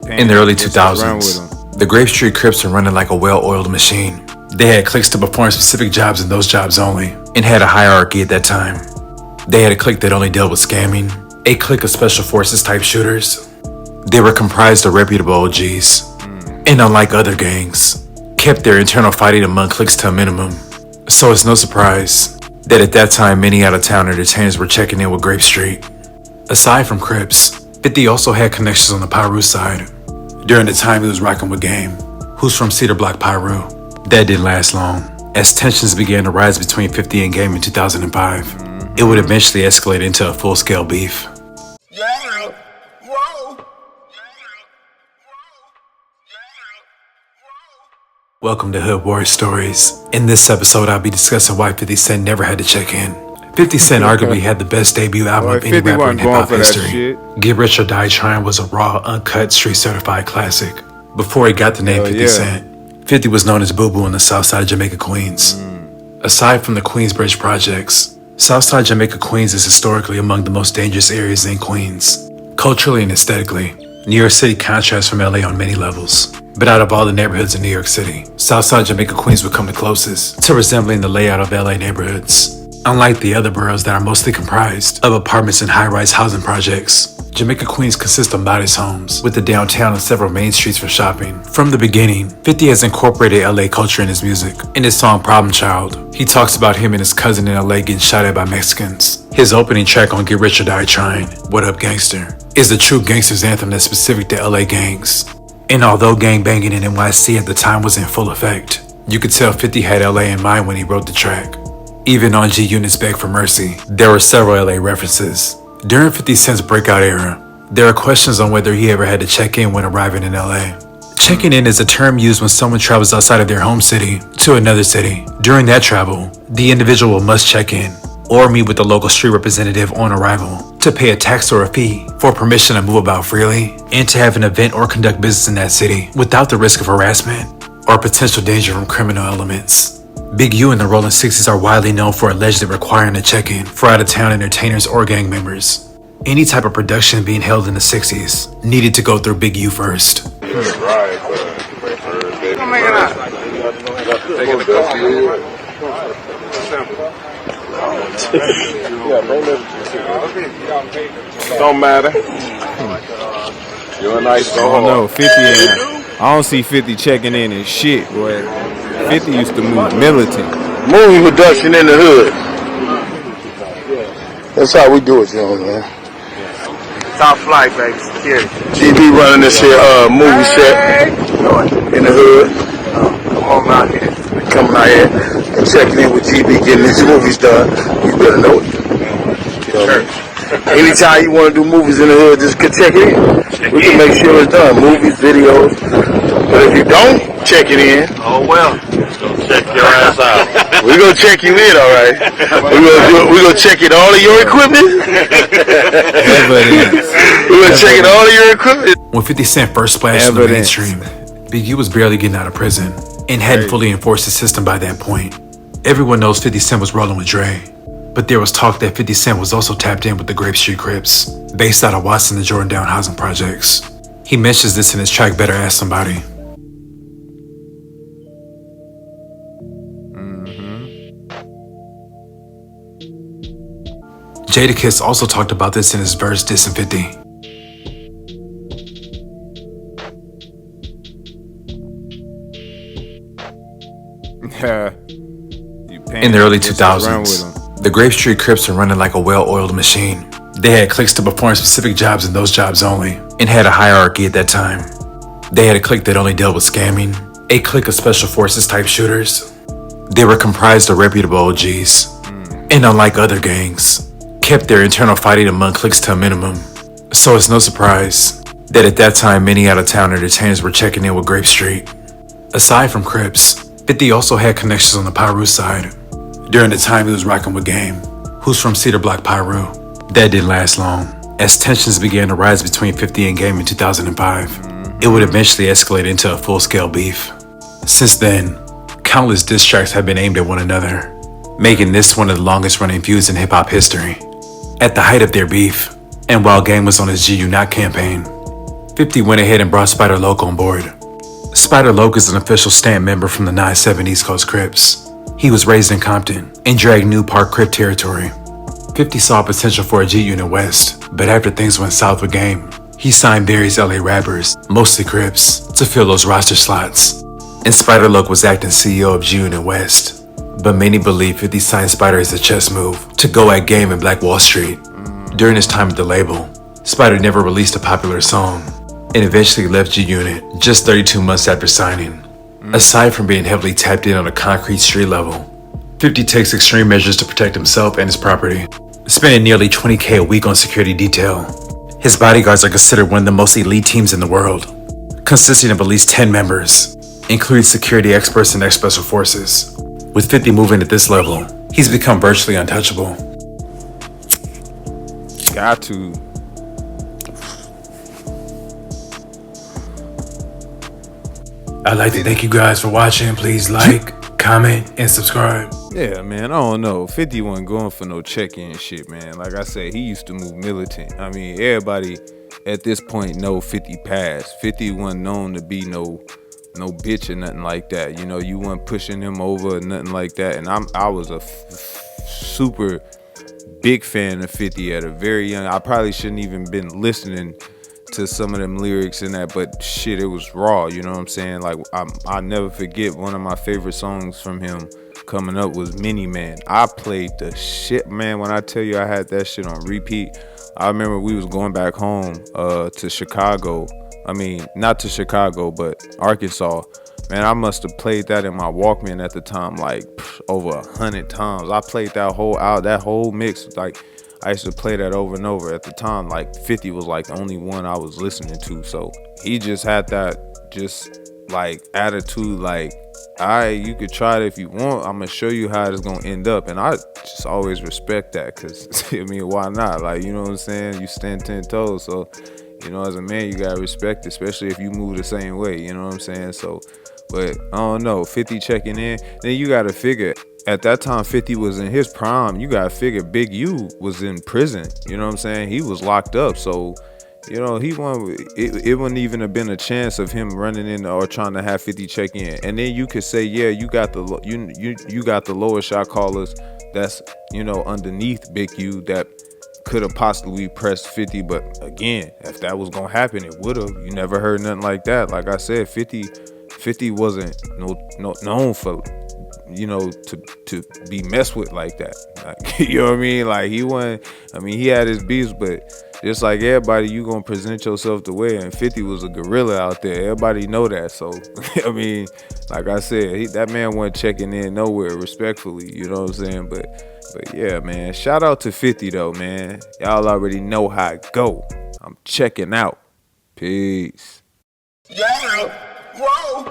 In the early 2000s, the Grape Street Crips were running like a well-oiled machine. They had cliques to perform specific jobs and those jobs only, and had a hierarchy at that time. They had a clique that only dealt with scamming, a clique of special forces type shooters. They were comprised of reputable OGs, and unlike other gangs, kept their internal fighting among cliques to a minimum. So it's no surprise that at that time many out-of-town entertainers were checking in with Grape Street. Aside from Crips, 50 also had connections on the Piru side. During the time he was rocking with Game, who's from Cedar Block, Piru. That didn't last long, as tensions began to rise between 50 and Game in 2005. It would eventually escalate into a full-scale beef. Welcome to Hood War Stories. In this episode, I'll be discussing why 50 Cent never had to check in. 50 Cent arguably had the best debut album of any rapper in hip-hop history. Get Rich or Die Trying was a raw, uncut, street-certified classic. Before he got the name 50 Cent, 50 was known as Boo Boo in the Southside Jamaica, Queens. Aside from the Queensbridge projects, Southside Jamaica, Queens is historically among the most dangerous areas in Queens. Culturally and aesthetically, New York City contrasts from LA on many levels. But out of all the neighborhoods in New York City, Southside Jamaica, Queens would come the closest to resembling the layout of LA neighborhoods. Unlike the other boroughs that are mostly comprised of apartments and high-rise housing projects, Jamaica, Queens consists of modest homes with the downtown and several main streets for shopping. From the beginning, 50 has incorporated LA culture in his music. In his song Problem Child, he talks about him and his cousin in LA getting shot at by Mexicans. His opening track on Get Rich or Die Trying, What Up Gangster, is the true gangster's anthem that's specific to LA gangs. And although gangbanging in NYC at the time was in full effect, you could tell 50 had LA in mind when he wrote the track. Even on G Unit's Beg for Mercy, there were several LA references. During 50 Cent's breakout era, there are questions on whether he ever had to check in when arriving in LA. Checking in is a term used when someone travels outside of their home city to another city. During that travel, the individual must check in or meet with the local street representative on arrival to pay a tax or a fee for permission to move about freely and to have an event or conduct business in that city without the risk of harassment or potential danger from criminal elements. Big U and the Rolling 60s are widely known for allegedly requiring a check-in for out-of-town entertainers or gang members. Any type of production being held in the 60s needed to go through Big U first. Don't matter. You're a nice I don't know, 50 I don't see 50 checking in and shit, boy. 50 used to move militant. Movie production in the hood. That's how we do it, you know, man. Top flight, baby. Security. GB running this here movie set in the hood. Come on out here. Coming out here and checking in with GB, getting these movies done. You better know it. You know what I mean? Anytime you want to do movies in the hood, just check it in. We can make sure it's done. Movies, videos. But if you don't check it in, Oh, well. Check your ass out. we're going to check you in, all right? We're going to check in all of your equipment. We're going to check in all of your equipment. When 50 Cent first splashed on the mainstream, Big U was barely getting out of prison and hadn't fully enforced the system by that point. Everyone knows 50 Cent was rolling with Dre, but there was talk that 50 Cent was also tapped in with the Grape Street Crips, based out of Watson and Jordan-Down housing projects. He mentions this in his track Better Ask Somebody. Jadakiss also talked about this in his verse dissing 50. In the early 2000s, the Grape Street Crips were running like a well-oiled machine. They had cliques to perform specific jobs and those jobs only, and had a hierarchy at that time. They had a clique that only dealt with scamming, a clique of special forces type shooters. They were comprised of reputable OGs, and unlike other gangs, kept their internal fighting among cliques to a minimum. So it's no surprise that at that time many out-of-town entertainers were checking in with Grape Street. Aside from Crips, 50 also had connections on the Piru side. During the time he was rocking with Game, who's from Cedar Block, Piru. That didn't last long, as tensions began to rise between 50 and Game in 2005. It would eventually escalate into a full-scale beef. Since then, countless diss tracks have been aimed at one another, making this one of the longest-running feuds in hip-hop history. At the height of their beef, and while Game was on his GU Not campaign, 50 went ahead and brought Spider Loc on board. Spider Loc is an official stand member from the 9/7 East Coast Crips. He was raised in Compton and dragged New Park Crip territory. 50 saw potential for a G Unit West, but after things went south with Game, he signed various LA rappers, mostly Crips, to fill those roster slots. And Spider Loc was acting CEO of G Unit West. But many believe 50 signed Spider as a chess move to go at Game in Black Wall Street. During his time at the label, Spider never released a popular song and eventually left G Unit just 32 months after signing. Aside from being heavily tapped in on a concrete street level, 50 takes extreme measures to protect himself and his property, spending nearly $20K a week on security detail. His bodyguards are considered one of the most elite teams in the world, consisting of at least 10 members, including security experts and ex-special forces. With 50 moving at this level, he's become virtually untouchable. Got to. I'd like to thank you guys for watching. Please like, comment, and subscribe. Yeah, man, I don't know. 50 wasn't going for no check-in shit, man. Like I said, he used to move militant. I mean, everybody at this point know 50 passed. 50 wasn't known to be no bitch or nothing like that. You know, you weren't pushing him over or nothing like that. And I was a super big fan of 50 at a very young. I probably shouldn't even been listening to some of them lyrics and that, but shit, it was raw. You know what I'm saying? Like I'll never forget one of my favorite songs from him coming up was Mini Man. I played the shit, man. When I tell you I had that shit on repeat. I remember we was going back home to Chicago. I mean, not to Chicago, but Arkansas. Man, I must have played that in my Walkman at the time like over 100 times. I played that whole mix. Like I used to play that over and over. At the time, like 50 was like the only one I was listening to. So he just had that just like attitude, like, all right, you could try it if you want. I'm gonna show you how it's gonna end up. And I just always respect that, cause I mean, why not? Like, you know what I'm saying? You stand 10 toes. So, you know, as a man, you gotta respect it, especially if you move the same way. You know what I'm saying? So, but I don't know, 50 checking in. Then you gotta figure, at that time 50 was in his prime. You gotta figure Big U was in prison. You know what I'm saying? He was locked up. So, you know, it wouldn't even have been a chance of him running in or trying to have 50 check in. And then you could say, yeah, you got the you got the lower shot callers that's, you know, underneath Big U that could have possibly pressed 50. But again, if that was gonna happen, it would have. You never heard nothing like that. Like I said, 50 wasn't known for, you know, to be messed with like that. Like, you know what I mean? Like he wasn't. I mean, he had his beefs, but just like everybody, you gonna present yourself the way. And 50 was a gorilla out there. Everybody know that. So I mean, like I said, that man wasn't checking in nowhere, respectfully. You know what I'm saying? But yeah, man. Shout out to 50 though, man. Y'all already know how it go. I'm checking out. Peace. Yeah. Whoa.